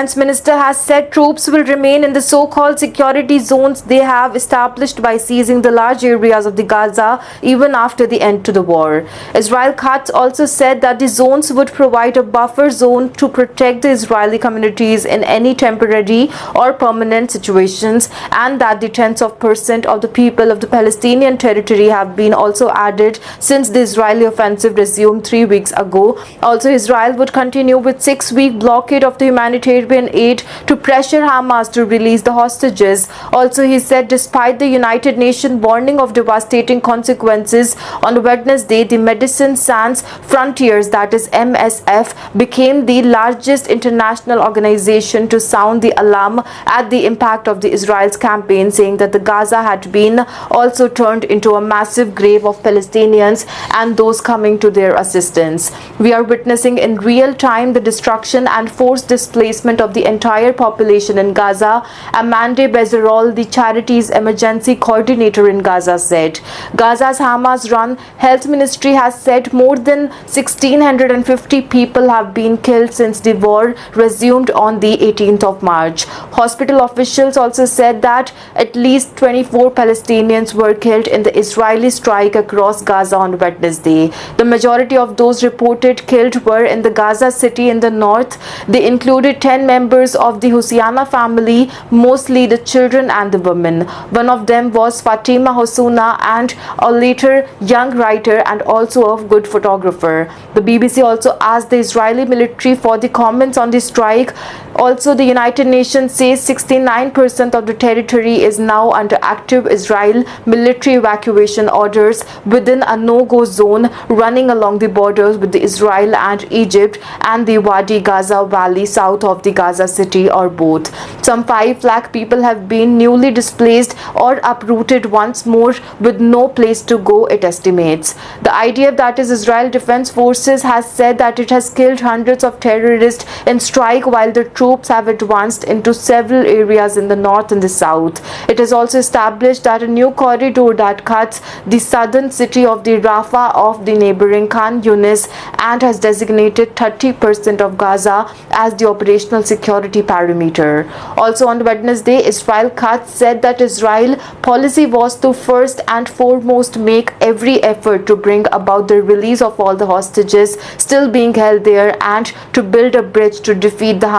Defense Minister has said troops will remain in the so-called security zones they have established by seizing the large areas of the Gaza even after the end to the war. Israel Katz also said that the zones would provide a buffer zone to protect the Israeli communities in any temporary or permanent situations, and that the tens of percent of the people of the Palestinian territory have been also added since the Israeli offensive resumed 3 weeks ago. Also, Israel would continue with 6-week blockade of the humanitarian aid to pressure Hamas to release the hostages. Also, he said despite the United Nations warning of devastating consequences, on Wednesday, the Medicine Sans Frontiers, that is MSF, became the largest international organization to sound the alarm at the impact of the Israel's campaign, saying that the Gaza had been also turned into a massive grave of Palestinians and those coming to their assistance. We are witnessing in real time the destruction and forced displacement of the entire population in Gaza, Amanda Bezerol, the charity's emergency coordinator in Gaza, said. Gaza's Hamas-run health ministry has said more than 1,650 people have been killed since the war resumed on the 18th of March. Hospital officials also said that at least 24 Palestinians were killed in the Israeli strike across Gaza on Wednesday. The majority of those reported killed were in the Gaza city in the north. They included 10 members of the Husseini family, mostly the children and the women. One of them was Fatima Hosuna, and a later young writer and also a good photographer. The BBC also asked the Israeli military for the comments on the strike. Also, the United Nations says 69% of the territory is now under active Israel military evacuation orders within a no-go zone running along the borders with the Israel and Egypt and the Wadi Gaza Valley south of the Gaza city, or both. Some 5 lakh people have been newly displaced or uprooted once more with no place to go, it estimates. The IDF, that is Israel Defense Forces, has said that it has killed hundreds of terrorists in strike, while the troops have advanced into several areas in the north and the south. It has also established that a new corridor that cuts the southern city of the Rafah of the neighboring Khan Yunis, and has designated 30% of Gaza as the operational security perimeter. Also on Wednesday, Israel Katz said that Israel policy was to first and foremost make every effort to bring about the release of all the hostages still being held there and to build a bridge to defeat the Hamas